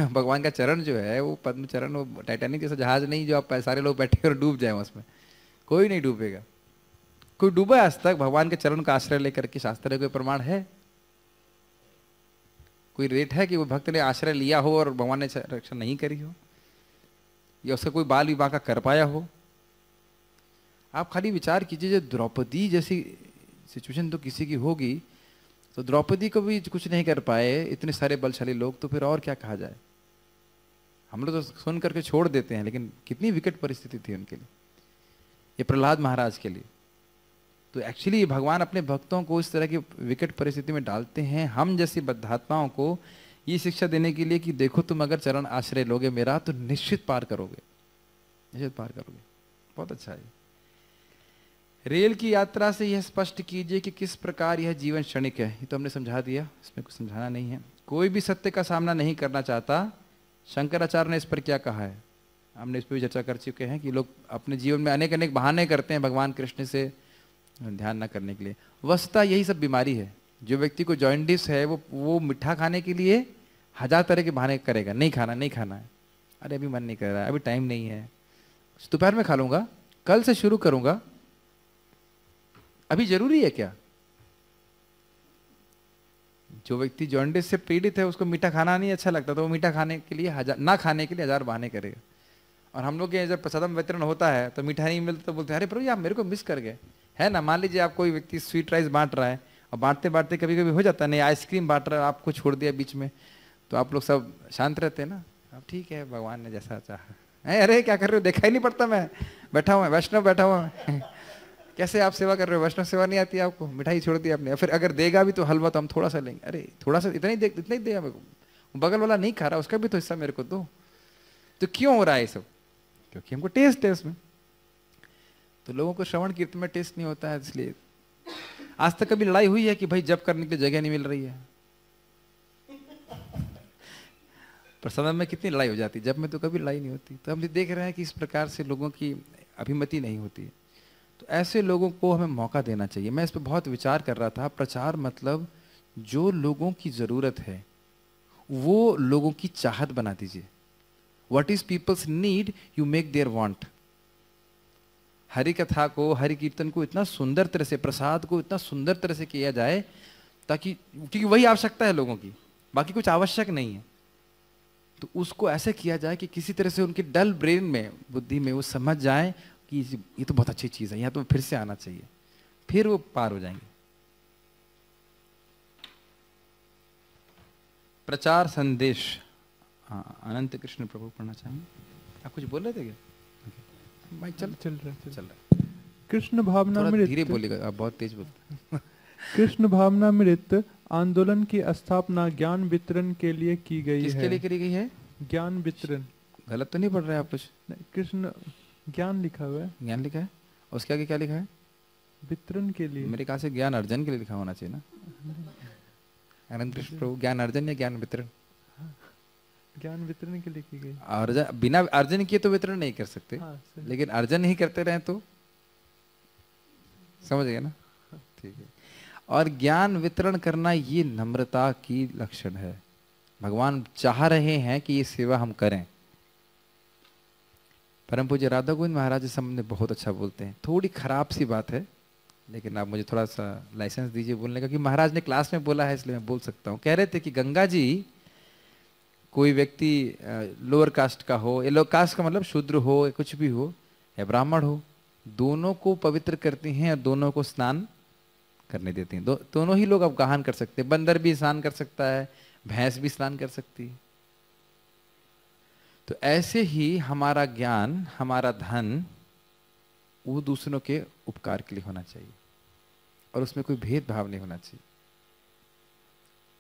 भगवान का चरण जो है वो पद्म चरण, वो टाइटैनिक जैसा जहाज नहीं जो आप सारे लोग बैठे और डूब जाए उसमें। कोई नहीं डूबेगा। कोई डूबा आज तक भगवान के चरण का आश्रय लेकर के? शास्त्र में कोई प्रमाण है? कोई रेट है कि वो भक्त ने आश्रय लिया हो और भगवान ने रक्षा नहीं करी हो, या उसका कोई बाल विवाह का कर पाया हो? आप खाली विचार कीजिए, जो द्रौपदी जैसी सिचुएशन तो किसी की होगी, तो द्रौपदी को भी कुछ नहीं कर पाए इतने सारे बलशाली लोग, तो फिर और क्या कहा जाए? हम लोग तो सुन करके छोड़ देते हैं, लेकिन कितनी विकट परिस्थिति थी उनके लिए, ये प्रहलाद महाराज के लिए। तो एक्चुअली भगवान अपने भक्तों को इस तरह की विकट परिस्थिति में डालते हैं, हम जैसी बद्धात्माओं को ये शिक्षा देने के लिए कि देखो तुम अगर चरण आश्रय लोगे मेरा तो निश्चित पार करोगे, निश्चित पार करोगे। बहुत अच्छा है। रेल की यात्रा से यह स्पष्ट कीजिए कि किस प्रकार यह जीवन क्षणिक है। ये तो हमने समझा दिया, इसमें कुछ समझाना नहीं है। कोई भी सत्य का सामना नहीं करना चाहता। शंकराचार्य ने इस पर क्या कहा है, हमने इस पर भी चर्चा कर चुके हैं कि लोग अपने जीवन में अनेक अनेक बहाने करते हैं भगवान कृष्ण से ध्यान न करने के लिए। वस्तुतः यही सब बीमारी है। जो व्यक्ति को जॉइंटिस है वो मिठा खाने के लिए 1000 तरह के बहाने करेगा, नहीं खाना नहीं खाना है, अरे अभी मन नहीं कर रहा है, अभी टाइम नहीं है, दोपहर में खा लूंगा, कल से शुरू करूंगा, अभी जरूरी है क्या? जो व्यक्ति जॉन्डिस से पीड़ित है उसको मीठा खाना नहीं अच्छा लगता, तो वो मीठा खाने के लिए ना खाने के लिए 1000 बहाने करेगा। और हम लोग के जब प्रसादम वितरण होता है तो मीठा नहीं मिलता तो बोलते हैं अरे प्रभु आप मेरे को मिस कर गए, है ना। मान लीजिए आप कोई व्यक्ति स्वीट राइस बांट रहा है और बांटते बांटते कभी कभी हो जाता है नहीं, आइसक्रीम बांट रहा है आपको छोड़ दिया बीच में, तो आप लोग सब शांत रहते हैं ना, अब ठीक है भगवान ने जैसा चाहा। अरे क्या कर रहे हो, देखा ही नहीं पड़ता, मैं बैठा हुआ वैष्णव बैठा हुआ कैसे आप सेवा कर रहे हो, वैष्णव सेवा नहीं आती आपको, मिठाई छोड़ दी आपने। फिर अगर देगा भी तो हलवा तो हम थोड़ा सा लेंगे, अरे थोड़ा सा इतना ही देगा मेरे को, बगल वाला नहीं खा रहा उसका भी तो हिस्सा मेरे को दो। तो क्यों हो रहा है ये सब? क्योंकि हमको टेस्ट है उसमें। तो लोगों को श्रवण कीर्तन में टेस्ट नहीं होता है, इसलिए आज तक कभी लड़ाई हुई है कि भाई जब करने के लिए जगह नहीं मिल रही है? प्रसाद में कितनी लड़ाई हो जाती है, जब में तो कभी लड़ाई नहीं होती। तो हम देख रहे हैं कि इस प्रकार से लोगों की अभिमति नहीं होती है। तो ऐसे लोगों को हमें मौका देना चाहिए। मैं इस पर बहुत विचार कर रहा था। प्रचार मतलब जो लोगों की जरूरत है वो लोगों की चाहत बना दीजिए। What is people's need you make their want. Hari कथा को, हरि कीर्तन को इतना सुंदर तरह से, प्रसाद को इतना सुंदर तरह से किया जाए ताकि, क्योंकि वही आवश्यकता है लोगों की, बाकी कुछ आवश्यक नहीं है। तो उसको ऐसे किया जाए कि किसी तरह से उनके डल ब्रेन में, बुद्धि में वो समझ जाए कि ये तो बहुत अच्छी चीज है, यहाँ तो फिर से आना चाहिए, फिर वो पार हो जाएंगे। प्रचार संदेश। हाँ, अनंत कृष्ण प्रभु पढ़ना चाहेंगे? आप कुछ बोल रहे थे क्या? भाई चल रहा। कृष्ण भावनामृत, धीरे बोलेगा, आप बहुत तेज बोलते। कृष्ण भावनामृत आंदोलन की स्थापना ज्ञान वितरण के लिए की गई है। किसके लिए करी गई है? ज्ञान वितरण। गलत तो नहीं पढ़ रहे आप कुछ? कृष्ण ज्ञान लिखा हुआ है। ज्ञान लिखा है, उसके आगे क्या लिखा है? वितरण के लिए। मेरे ख्याल से ज्ञान अर्जन के लिए लिखा होना चाहिए ना। अनंत कृष्ण प्रभु ज्ञान अर्जन या ज्ञान वितरण? ज्ञान वितरण के लिए की गई। अर्जन, बिना अर्जन किए तो वितरण नहीं कर सकते। हाँ, लेकिन अर्जन ही करते रहे तो समझ गए ना? ठीक है। और ज्ञान वितरण करना ये नम्रता की लक्षण है। भगवान चाह रहे हैं कि ये सेवा हम करें। परम पूज्य राधा गोविंद महाराज इस संबंध में बहुत अच्छा बोलते हैं। थोड़ी खराब सी बात है, लेकिन आप मुझे थोड़ा सा लाइसेंस दीजिए बोलने का, कि महाराज ने क्लास में बोला है इसलिए मैं बोल सकता हूँ। कह रहे थे कि गंगा जी, कोई व्यक्ति लोअर कास्ट का हो, या लोअर कास्ट का मतलब शूद्र हो या कुछ भी हो, या ब्राह्मण हो, दोनों को पवित्र करती हैं और दोनों को स्नान करने देती हैं। दोनों ही लोग अब गहान कर सकते हैं। बंदर भी स्नान कर सकता है, भैंस भी स्नान कर सकती है। तो ऐसे ही हमारा ज्ञान, हमारा धन, वो दूसरों के उपकार के लिए होना चाहिए और उसमें कोई भेदभाव नहीं होना चाहिए।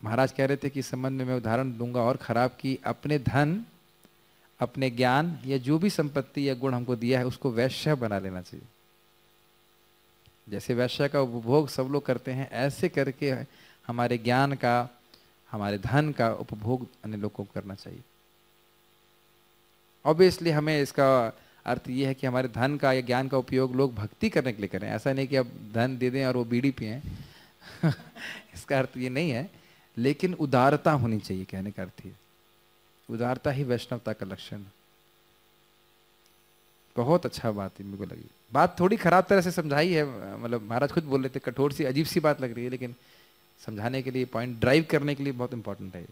महाराज कह रहे थे कि इस संबंध में मैं उदाहरण दूंगा और खराब, की अपने धन, अपने ज्ञान या जो भी संपत्ति या गुण हमको दिया है उसको वैश्य बना लेना चाहिए। जैसे वैश्य का उपभोग सब लोग करते हैं, ऐसे करके हमारे ज्ञान का, हमारे धन का उपभोग अन्य लोगों को करना चाहिए। ऑब्वियसली हमें इसका अर्थ ये है कि हमारे धन का या ज्ञान का उपयोग लोग भक्ति करने के लिए करें। ऐसा नहीं कि अब धन दे दें और वो बीड़ी पिएं इसका अर्थ ये नहीं है, लेकिन उदारता होनी चाहिए, कहने का अर्थ ये। उदारता ही वैष्णवता का लक्षण है। बहुत अच्छा बात है, मेरे को लगी। बात थोड़ी खराब तरह से समझाई है, मतलब महाराज खुद बोल रहे थे कठोर सी अजीब सी बात लग रही है, लेकिन समझाने के लिए, पॉइंट ड्राइव करने के लिए बहुत इंपॉर्टेंट है।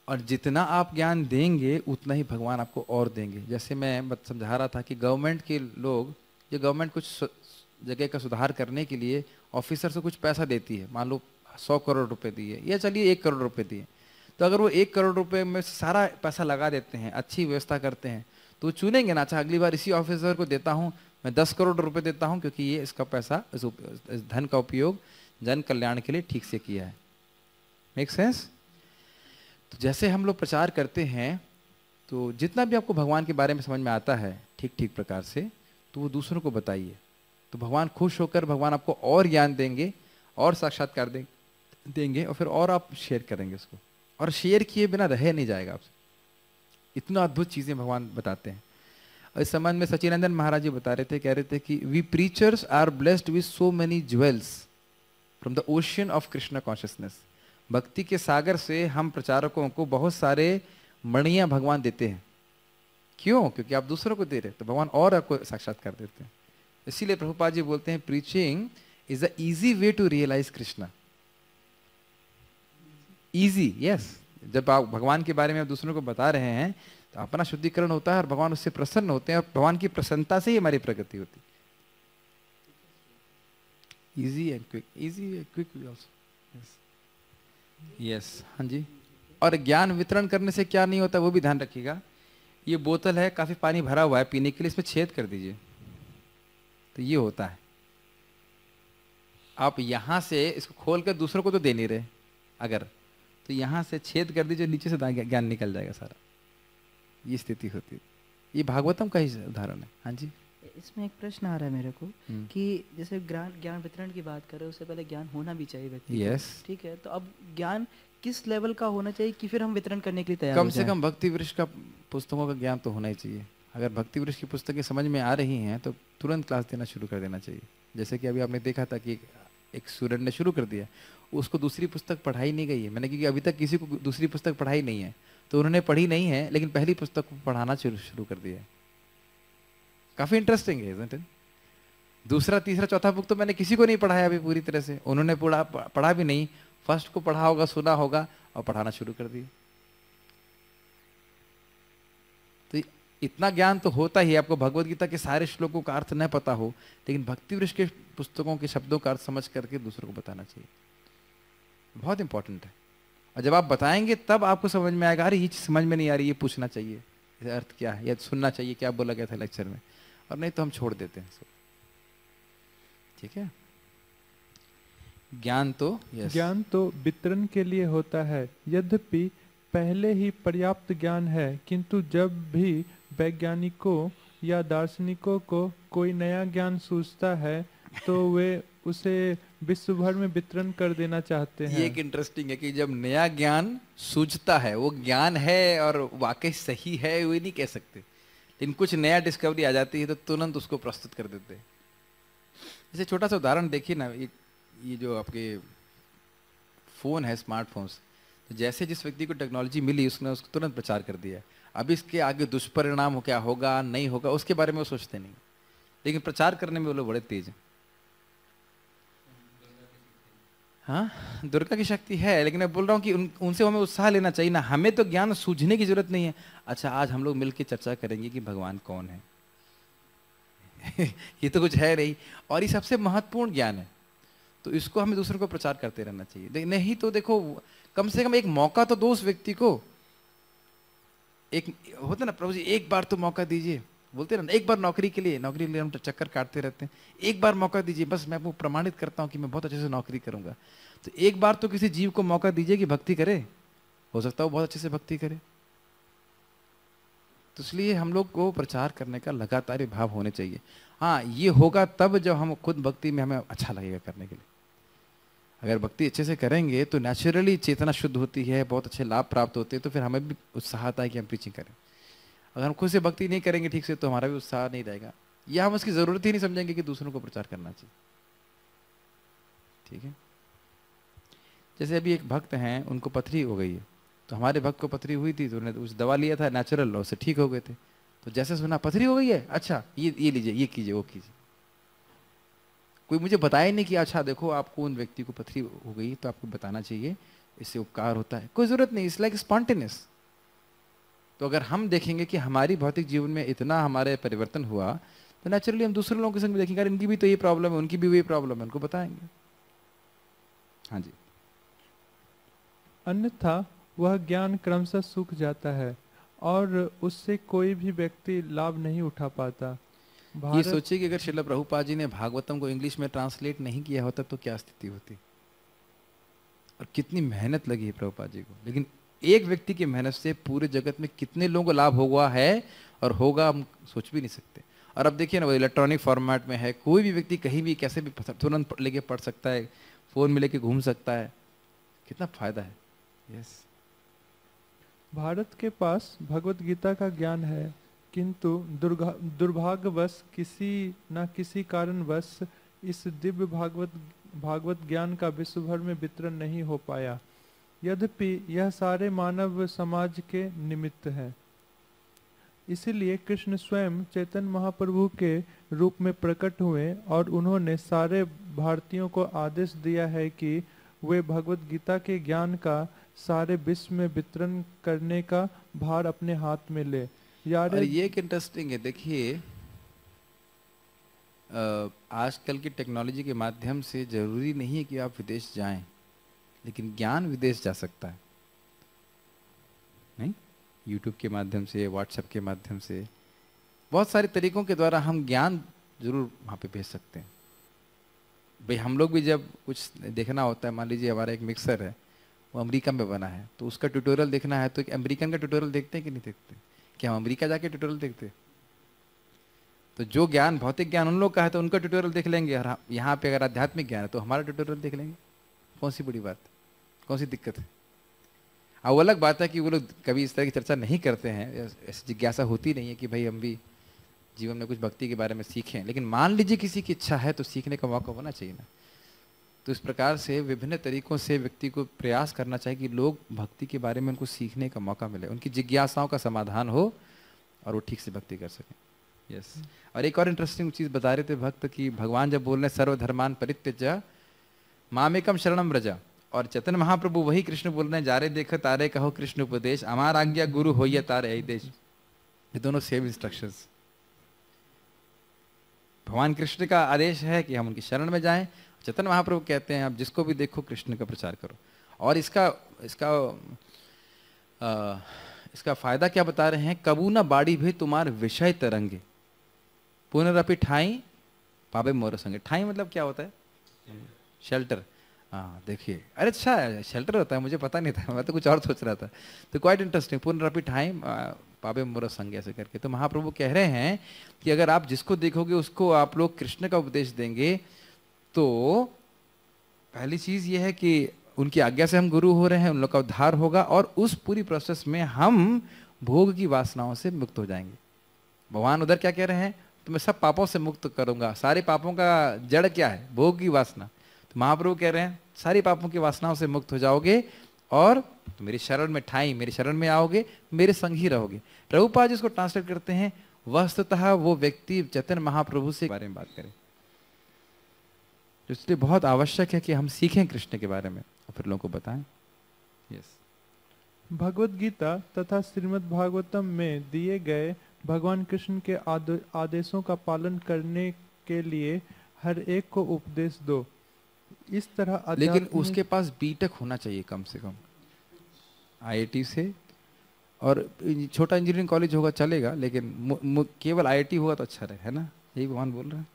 और जितना आप ज्ञान देंगे उतना ही भगवान आपको और देंगे। जैसे मैं समझा रहा था कि गवर्नमेंट के लोग, जो गवर्नमेंट कुछ जगह का सुधार करने के लिए ऑफिसर से कुछ पैसा देती है, मान लो 100 करोड़ रुपए दिए या चलिए 1 करोड़ रुपए दिए, तो अगर वो 1 करोड़ रुपए में सारा पैसा लगा देते हैं, अच्छी व्यवस्था करते हैं, तो चुनेंगे ना, अच्छा अगली बार इसी ऑफिसर को देता हूँ, मैं 10 करोड़ रुपए देता हूँ क्योंकि ये इसका पैसा, इस धन का उपयोग जन कल्याण के लिए ठीक से किया है। Make sense? तो जैसे हम लोग प्रचार करते हैं, तो जितना भी आपको भगवान के बारे में समझ में आता है ठीक ठीक प्रकार से, तो वो दूसरों को बताइए, तो भगवान खुश होकर भगवान आपको और ज्ञान देंगे और साक्षात्कार देंगे, और फिर और आप शेयर करेंगे उसको, और शेयर किए बिना रह नहीं जाएगा आपसे। इतना अद्भुत चीज़ें भगवान बताते हैं। और इस संबंध में सच्चिदानंद महाराज जी बता रहे थे, कह रहे थे कि we preachers are blessed with so many jewels from the ocean of Krishna consciousness. भक्ति के सागर से हम प्रचारकों को बहुत सारे मणियां भगवान देते हैं। क्यों? क्योंकि आप दूसरों को दे रहे, तो भगवान और आपको साक्षात्कार देते हैं। इसीलिए प्रभुपाद जी बोलते हैं, preaching is the easy way to realize Krishna. Easy, yes. जब आप भगवान के बारे में आप दूसरों को बता रहे हैं, तो अपना शुद्धिकरण होता है और भगवान उससे प्रसन्न होते हैं, और भगवान की प्रसन्नता से ही हमारी प्रगति होती है। Easy and quick, easy and quick also. Yes, हाँ जी। और ज्ञान वितरण करने से क्या नहीं होता वो भी ध्यान रखिएगा। ये बोतल है, काफी पानी भरा हुआ है पीने के लिए, इसमें छेद कर दीजिए, तो ये होता है। आप यहां से इसको खोल कर दूसरों को तो दे नहीं रहे, अगर तो यहां से छेद कर दीजिए, नीचे से ज्ञान निकल जाएगा सारा। ये स्थिति होती है। ये भागवतम का ही उदाहरण है। हाँ जी। इसमें एक प्रश्न आ रहा है मेरे को कि जैसे ज्ञान वितरण की बात करें, उससे पहले ज्ञान होना भी चाहिए व्यक्ति को। ठीक है, तो अब ज्ञान किस लेवल का होना चाहिए कि फिर हम वितरण करने के लिए तैयार कम से कम भक्ति वृक्ष का पुस्तकों का ज्ञान तो होना ही चाहिए। अगर भक्ति वृक्ष की पुस्तकें समझ में आ रही हैं तो तुरंत क्लास देना शुरू कर देना चाहिए। जैसे कि अभी आपने देखा था कि एक स्टूडेंट ने शुरू कर दिया, उसको दूसरी पुस्तक पढ़ाई नहीं गई है। मैंने, क्योंकि अभी तक किसी को दूसरी पुस्तक पढ़ाई नहीं है, तो उन्होंने पढ़ी नहीं है, लेकिन पहली पुस्तक को पढ़ाना शुरू कर दिया है। काफी इंटरेस्टिंग है, isn't it? दूसरा, तीसरा, चौथा बुक तो मैंने किसी को नहीं पढ़ाया अभी पूरी तरह से। उन्होंने पढ़ा भी नहीं, फर्स्ट को पढ़ा होगा, सुना होगा और पढ़ाना शुरू कर दिया। तो इतना ज्ञान तो होता ही। आपको भगवत गीता के सारे श्लोकों का अर्थ न पता हो, लेकिन भक्ति वृक्ष के पुस्तकों के शब्दों का अर्थ समझ करके दूसरों को बताना चाहिए। बहुत इंपॉर्टेंट है। और जब आप बताएंगे तब आपको समझ में आएगा, अरे ये चीज समझ में नहीं आ रही, ये पूछना चाहिए, इसका अर्थ क्या है, या सुनना चाहिए क्या बोला गया था लेक्चर में, और नहीं तो हम छोड़ देते हैं। ठीक है। ज्ञान तो वितरण के लिए होता है, यद्यपि पहले ही पर्याप्त ज्ञान है, किंतु जब भी वैज्ञानिकों या दार्शनिकों को कोई नया ज्ञान सूझता है तो वे उसे विश्व भर में वितरण कर देना चाहते हैं। ये एक इंटरेस्टिंग है कि जब नया ज्ञान सूझता है, वो ज्ञान है और वाकई सही है वो नहीं कह सकते, लेकिन कुछ नया डिस्कवरी आ जाती है तो तुरंत उसको प्रस्तुत कर देते हैं। जैसे छोटा सा उदाहरण देखिए ना, ये जो आपके फोन है, स्मार्टफोन्स, तो जैसे जिस व्यक्ति को टेक्नोलॉजी मिली उसने उसको तुरंत प्रचार कर दिया। अब इसके आगे दुष्परिणाम क्या होगा नहीं होगा उसके बारे में वो सोचते नहीं, लेकिन प्रचार करने में वो लोग बड़े तेज हैं। हाँ, दुर्गा की शक्ति है, लेकिन मैं बोल रहा हूँ कि उनसे हमें उत्साह लेना चाहिए ना। हमें तो ज्ञान सूझने की जरूरत नहीं है। अच्छा, आज हम लोग मिलकर चर्चा करेंगे कि भगवान कौन है। ये तो कुछ है नहीं, और ये सबसे महत्वपूर्ण ज्ञान है, तो इसको हमें दूसरों को प्रचार करते रहना चाहिए। नहीं तो देखो, कम से कम एक मौका तो दो उस व्यक्ति को। एक होता ना, प्रभु जी एक बार तो मौका दीजिए, बोलते ना, एक बार नौकरी के लिए हम चक्कर काटते रहते हैं, एक बार मौका दीजिए, बस मैं आपको प्रमाणित करता हूँ कि मैं बहुत अच्छे से नौकरी करूंगा। तो एक बार तो किसी जीव को मौका दीजिए कि भक्ति करे, हो सकता है वो बहुत अच्छे से भक्ति करे। तो इसलिए हम लोग को प्रचार करने का लगातार भाव होने चाहिए। हाँ, ये होगा तब जब हम खुद भक्ति में हमें अच्छा लगेगा करने के लिए। अगर भक्ति अच्छे से करेंगे तो नेचुरली चेतना शुद्ध होती है, बहुत अच्छे लाभ प्राप्त होते हैं, तो फिर हमें भी उत्साह आता है कि हम प्रीचिंग करें। अगर हम खुद से भक्ति नहीं करेंगे ठीक से तो हमारा भी उत्साह नहीं रहेगा, या हम उसकी जरूरत ही नहीं समझेंगे कि दूसरों को प्रचार करना चाहिए। ठीक है। जैसे अभी एक भक्त हैं, उनको पथरी हो गई है, तो हमारे भक्त को पथरी हुई थी तो उन्होंने उस दवा लिया था नेचुरल, उससे ठीक हो गए थे। तो जैसे सुना पथरी हो गई है, अच्छा ये लीजिए, ये कीजिए, वो कीजिए। कोई मुझे बताया नहीं कि अच्छा देखो आपको उन व्यक्ति को पथरी हो गई तो आपको बताना चाहिए, इससे उपकार होता है। कोई जरूरत नहीं, इट्स लाइक स्पॉन्टेनियस। तो अगर हम देखेंगे कि हमारी भौतिक जीवन में इतना हमारे परिवर्तन हुआ, तो नेचुरली हम दूसरे लोगों के संग देखेंगे, अरे इनकी भी तो ये प्रॉब्लम है, उनकी भी वही प्रॉब्लम है, उनको बताएंगे। हाँ जी। अन्यथा वह ज्ञान क्रमशः सूख जाता है और उससे कोई भी व्यक्ति लाभ नहीं उठा पाता। ये सोचिए कि अगर श्रील प्रभुपाद जी ने भागवतम को इंग्लिश में ट्रांसलेट नहीं किया होता तो क्या स्थिति होती, और कितनी मेहनत लगी है प्रभुपाद जी को। लेकिन एक व्यक्ति की मेहनत से पूरे जगत में कितने लोगों को लाभ हुआ है और होगा, हम सोच भी नहीं सकते। और अब देखिए ना, वो इलेक्ट्रॉनिक फॉर्मेट में है, कोई भी व्यक्ति कहीं भी कैसे भी तुरंत लेके पढ़ सकता है, फोन में लेके घूम सकता है, कितना फायदा है। यस, भारत के पास भगवत गीता का ज्ञान है, किंतु दुर्भाग्यवश किसी न किसी कारणवश इस दिव्य भागवत ज्ञान का विश्व भर में वितरण नहीं हो पाया। यद्यपि यह सारे मानव समाज के निमित्त है। इसीलिए कृष्ण स्वयं चैतन्य महाप्रभु के रूप में प्रकट हुए और उन्होंने सारे भारतीयों को आदेश दिया है कि वे भगवत गीता के ज्ञान का सारे विश्व में वितरण करने का भार अपने हाथ में ले। यार ये एक इंटरेस्टिंग है, देखिए आजकल की टेक्नोलॉजी के माध्यम से जरूरी नहीं है कि आप विदेश जाएं, लेकिन ज्ञान विदेश जा सकता है, नहीं? यूट्यूब के माध्यम से, व्हाट्सएप के माध्यम से, बहुत सारे तरीकों के द्वारा हम ज्ञान जरूर वहाँ पे भेज सकते हैं। भाई हम लोग भी जब कुछ देखना होता है, मान लीजिए हमारा एक मिक्सर है, वो अमेरिका में बना है, तो उसका ट्यूटोरियल देखना है तो एक अमेरिकन का ट्यूटोरियल देखते हैं कि नहीं देखते? क्या हम अमेरिका जाके ट्यूटोरियल देखते? तो जो ज्ञान, भौतिक ज्ञान उन लोग का है तो उनका ट्यूटोरियल देख लेंगे, और यहाँ पे अगर आध्यात्मिक ज्ञान है तो हमारा ट्यूटोरियल देख लेंगे। कौन सी बड़ी बात, कौन सी दिक्कत है? अब वो अलग बात है कि वो लोग कभी इस तरह की चर्चा नहीं करते हैं, ऐसी जिज्ञासा होती नहीं है कि भाई हम भी जीवन में कुछ भक्ति के बारे में सीखें। लेकिन मान लीजिए किसी की इच्छा है तो सीखने का मौका होना चाहिए ना। तो इस प्रकार से विभिन्न तरीकों से व्यक्ति को प्रयास करना चाहिए कि लोग भक्ति के बारे में उनको सीखने का मौका मिले, उनकी जिज्ञासाओं का समाधान हो और वो ठीक से भक्ति कर सकें। यस, और एक और इंटरेस्टिंग चीज बता रहे थे भक्त कि भगवान जब बोल रहे सर्वधर्मान परित्यज्य मामेकम शरणम व्रज, और चैतन्य महाप्रभु वही कृष्ण बोल रहे हैं, जा रे देख तारे कहो कृष्ण उपदेश, अमार आज्ञा गुरु होइए तारे ऐ देश। ये दोनों सेम इंस्ट्रक्शंस। भगवान कृष्ण का आदेश है कि हम उनकी शरण में जाएं, चैतन्य महाप्रभु कहते हैं आप जिसको भी देखो कृष्ण का प्रचार करो। और इसका फायदा क्या बता रहे हैं? कबू न बाड़ी भी तुम्हार विषय तरंगे, पुनरअपि ठाई पावे मोर संगे। ठाई मतलब क्या होता है? शेल्टर। हाँ देखिए, अरे अच्छा शेल्टर होता है, मुझे पता नहीं था, मैं तो कुछ और सोच रहा था। तो क्वाइट इंटरेस्टिंग, पुनरअपि ठाई पावे मोर संगे, ऐसे करके। तो महाप्रभु कह रहे हैं कि अगर आप जिसको देखोगे उसको आप लोग कृष्ण का उपदेश देंगे तो पहली चीज ये है कि उनकी आज्ञा से हम गुरु हो रहे हैं, उन लोग का उद्धार होगा, और उस पूरी प्रोसेस में हम भोग की वासनाओं से मुक्त हो जाएंगे। भगवान उधर क्या कह रहे हैं? तो मैं सब पापों से मुक्त करूंगा। सारे पापों का जड़ क्या है? भोग की वासना। तो महाप्रभु कह रहे हैं सारी पापों की वासनाओं से मुक्त हो जाओगे और तो मेरी शरण में ठाई, मेरी शरण में आओगे, मेरे संग ही रहोगे। प्रभुपाद जिसको ट्रांसलेट करते हैं, वस्तुतः वो व्यक्ति चैतन्य महाप्रभु से बारे में बात करे। इसलिए बहुत आवश्यक है कि हम सीखें कृष्ण के बारे में और फिर लोगों को बताएं। यस, भगवत गीता तथा श्रीमद् भागवतम में दिए गए भगवान कृष्ण के आदेशों का पालन करने के लिए हर एक को उपदेश दो। इस तरह लेकिन उसके पास बीटेक होना चाहिए कम से कम आईआईटी से, और छोटा इंजीनियरिंग कॉलेज होगा चलेगा, लेकिन केवल आईआईटी होगा तो अच्छा रहे, है ना? यही भगवान बोल रहे हैं,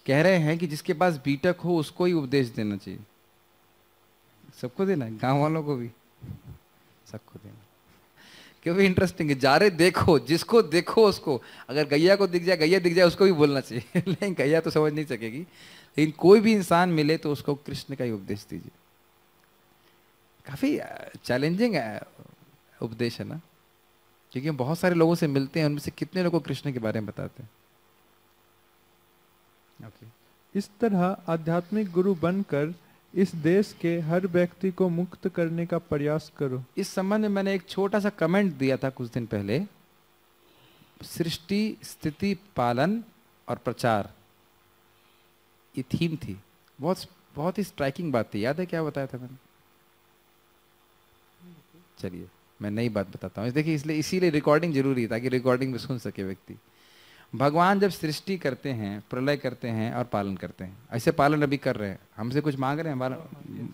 कह रहे हैं कि जिसके पास बीटेक हो उसको ही उपदेश देना चाहिए। सबको देना है, गांव वालों को भी, सबको देना। क्योंकि इंटरेस्टिंग है, जा रहे देखो, जिसको देखो उसको, अगर गैया को दिख जाए, गैया दिख जाए, उसको भी बोलना चाहिए। लेकिन गैया तो समझ नहीं सकेगी, लेकिन कोई भी इंसान मिले तो उसको कृष्ण का ही उपदेश दीजिए। काफी चैलेंजिंग उपदेश है ना, क्योंकि हम बहुत सारे लोगों से मिलते हैं, उनमें से कितने लोगों को कृष्ण के बारे में बताते हैं। इस तरह आध्यात्मिक गुरु बनकर इस देश के हर व्यक्ति को मुक्त करने का प्रयास करो। इस संबंध में मैंने एक छोटा सा कमेंट दिया था कुछ दिन पहले। सृष्टि, स्थिति, पालन और प्रचार, ये थीम थी। बहुत ही स्ट्राइकिंग बात थी। याद है क्या बताया था मैंने? चलिए मैं नई बात बताता हूँ। देखिए इसीलिए रिकॉर्डिंग जरूरी है, ताकि रिकॉर्डिंग में सुन सके व्यक्ति। भगवान जब सृष्टि करते हैं, प्रलय करते हैं और पालन करते हैं, ऐसे पालन अभी कर रहे हैं। हमसे कुछ मांग रहे हैं, हमारा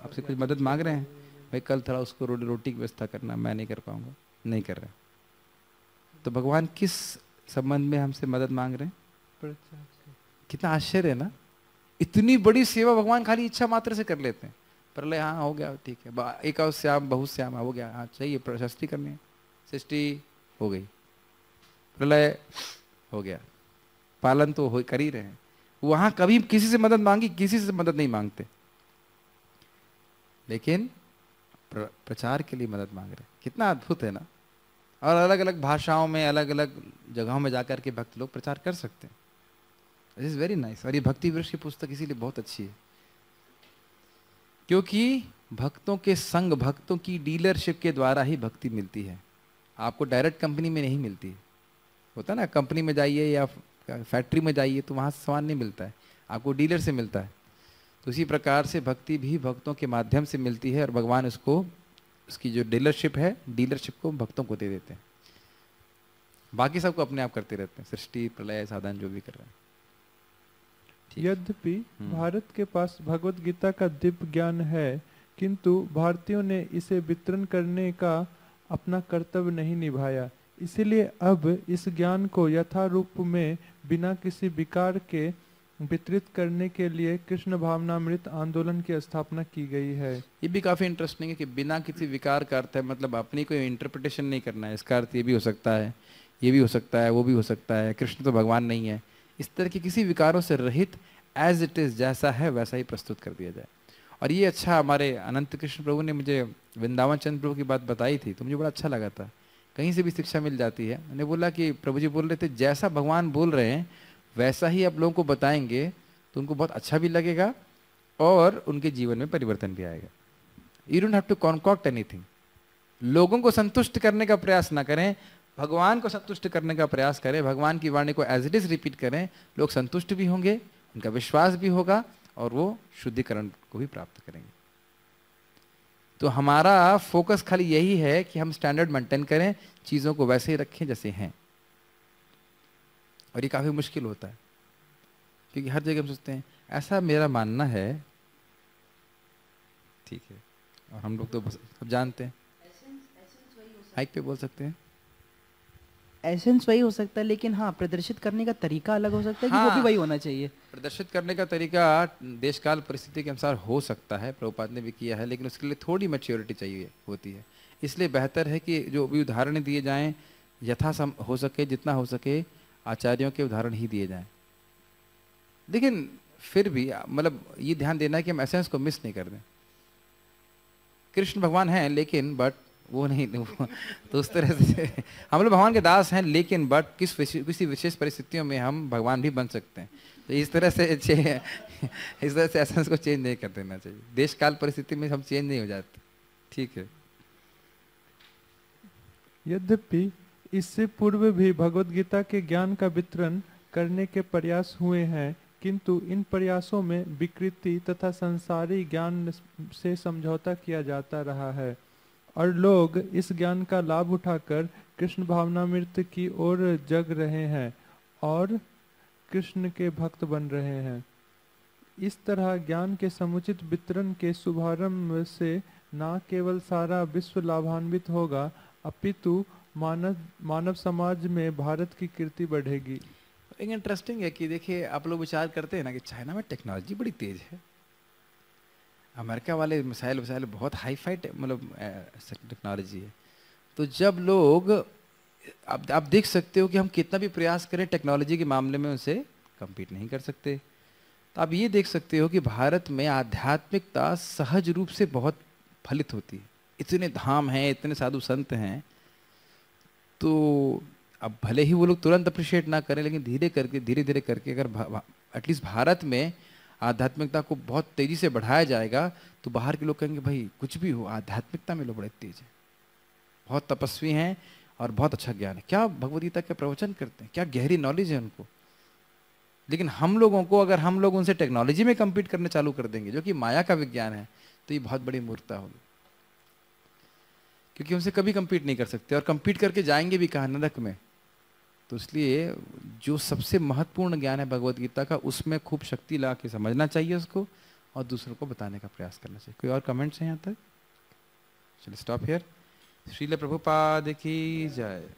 आपसे कुछ मदद मांग रहे हैं, भाई कल थोड़ा उसको रोटी की व्यवस्था करना, मैं नहीं कर पाऊंगा, नहीं कर रहा। तो भगवान किस संबंध में हमसे मदद मांग रहे हैं? कितना आश्चर्य है ना, इतनी बड़ी सेवा भगवान खाली इच्छा मात्र से कर लेते हैं। प्रलय हाँ हो गया, ठीक है, एक और श्याम बहुत श्याम हो गया, हाँ चाहिए सृष्टि करनी है, सृष्टि हो गई, प्रलय हो गया, पालन तो हो कर ही रहे हैं। वहां कभी किसी से मदद मांगी, किसी से मदद नहीं मांगते, लेकिन प्रचार के लिए मदद मांग रहे। कितना अद्भुत है ना। और अलग अलग भाषाओं में, अलग अलग जगहों में जाकर के भक्त लोग प्रचार कर सकते हैं। This is very nice. और ये भक्ति वृक्ष की पुस्तक इसीलिए बहुत अच्छी है, क्योंकि भक्तों के संग, भक्तों की डीलरशिप के द्वारा ही भक्ति मिलती है। आपको डायरेक्ट कंपनी में नहीं मिलती है। होता ना, कंपनी में जाइए या फैक्ट्री में जाइए तो वहाँ सामान नहीं मिलता है, आपको डीलर से मिलता है। तो इसी प्रकार से भक्ति भी भक्तों के माध्यम से मिलती है, और भगवान उसको, उसकी जो डीलरशिप है, डीलरशिप को भक्तों को दे देते हैं। बाकी सबको अपने आप करते रहते हैं, सृष्टि प्रलय साधन जो भी कर रहे हैं। यद्यपि भारत के पास भगवत गीता का दिव्य ज्ञान है, किंतु भारतीयों ने इसे वितरण करने का अपना कर्तव्य नहीं निभाया। इसीलिए अब इस ज्ञान को यथारूप में बिना किसी विकार के वितरित करने के लिए कृष्ण भावनामृत आंदोलन की स्थापना की गई है। ये भी काफी इंटरेस्टिंग है कि बिना किसी विकार का अर्थ है, मतलब अपनी कोई इंटरप्रिटेशन नहीं करना है। इसका अर्थ ये भी हो सकता है, ये भी हो सकता है, वो भी हो सकता है, कृष्ण तो भगवान नहीं है। इस तरह के किसी विकारों से रहित एज इट इज, जैसा है वैसा ही प्रस्तुत कर दिया जाए। और ये अच्छा, हमारे अनंत कृष्ण प्रभु ने मुझे वृंदावन चंद्र प्रभु की बात बताई थी, तो मुझे बड़ा अच्छा लगा था। कहीं से भी शिक्षा मिल जाती है। मैंने बोला कि प्रभु जी बोल रहे थे जैसा भगवान बोल रहे हैं वैसा ही आप लोगों को बताएंगे तो उनको बहुत अच्छा भी लगेगा और उनके जीवन में परिवर्तन भी आएगा। You don't have to concoct anything. लोगों को संतुष्ट करने का प्रयास ना करें, भगवान को संतुष्ट करने का प्रयास करें। भगवान की वाणी को एज इट इज रिपीट करें, लोग संतुष्ट भी होंगे, उनका विश्वास भी होगा और वो शुद्धिकरण को भी प्राप्त करेंगे। तो हमारा फोकस खाली यही है कि हम स्टैंडर्ड मेंटेन करें, चीजों को वैसे ही रखें जैसे हैं। और ये काफी मुश्किल होता है, क्योंकि हर जगह हम सोचते हैं ऐसा मेरा मानना है, ठीक है, और हम लोग तो सब जानते हैं। माइक पे बोल सकते हैं। एसेंस वही हो सकता है, लेकिन हाँ प्रदर्शित करने का तरीका अलग हो सकता है। हाँ, कि वो भी वही होना चाहिए। प्रदर्शित करने का तरीका देश काल परिस्थिति के अनुसार हो सकता है, प्रभुपाद ने भी किया है, लेकिन उसके लिए थोड़ी मैच्योरिटी चाहिए होती है। इसलिए बेहतर है कि जो भी उदाहरण दिए जाएं हो सके, जितना हो सके आचार्यों के उदाहरण ही दिए जाएं। लेकिन फिर भी मतलब ये ध्यान देना है कि हम एसेंस को मिस नहीं कर दें। कृष्ण भगवान हैं लेकिन बट वो नहीं, तो उस तरह से हम लोग भगवान के दास हैं, लेकिन बट किसी विशेष परिस्थितियों में हम भगवान भी बन सकते हैं। तो इस तरह से एसेंस को चेंज नहीं कर देना चाहिए। देश काल परिस्थिति में हम चेंज नहीं हो जाते। ठीक है। यद्यपि इससे पूर्व भी भगवत गीता के ज्ञान का वितरण करने के प्रयास हुए हैं, किंतु इन प्रयासों में विकृति तथा संसारी ज्ञान से समझौता किया जाता रहा है और लोग इस ज्ञान का लाभ उठाकर कृष्ण भावनामृत की ओर जग रहे हैं और कृष्ण के भक्त बन रहे हैं। इस तरह ज्ञान के समुचित वितरण के शुभारंभ से न केवल सारा विश्व लाभान्वित होगा, अपितु मानव समाज में भारत की कीर्ति बढ़ेगी। एक इंटरेस्टिंग है कि देखिए, आप लोग विचार करते हैं ना कि चाइना में टेक्नोलॉजी बड़ी तेज है, अमेरिका वाले मिसाइल बहुत हाई फाई मतलब टेक्नोलॉजी है। तो जब लोग आप देख सकते हो कि हम कितना भी प्रयास करें टेक्नोलॉजी के मामले में उनसे compete नहीं कर सकते। तो आप ये देख सकते हो कि भारत में आध्यात्मिकता सहज रूप से बहुत फलित होती है। इतने धाम हैं, इतने साधु संत हैं, तो अब भले ही वो लोग तुरंत अप्रिशिएट ना करें, लेकिन धीरे धीरे करके अगर एटलीस्ट भारत में आध्यात्मिकता को बहुत तेजी से बढ़ाया जाएगा तो बाहर के लोग कहेंगे भाई कुछ भी हो, आध्यात्मिकता में लोग बड़े तेज हैं, बहुत तपस्वी हैं और बहुत अच्छा ज्ञान है, क्या भगवद गीता के प्रवचन करते हैं, क्या गहरी नॉलेज है उनको। लेकिन हम लोगों को, अगर हम लोग उनसे टेक्नोलॉजी में compete करने चालू कर देंगे जो कि माया का विज्ञान है, तो ये बहुत बड़ी मूर्खता होगी, क्योंकि उनसे कभी compete नहीं कर सकते और compete करके जाएंगे भी कहाँ, नरक में। तो इसलिए जो सबसे महत्वपूर्ण ज्ञान है भगवद गीता का, उसमें खूब शक्ति लगा के समझना चाहिए उसको और दूसरों को बताने का प्रयास करना चाहिए। कोई और कमेंट्स हैं यहाँ तक? चलिए स्टॉप हियर। श्रील प्रभुपाद की जय।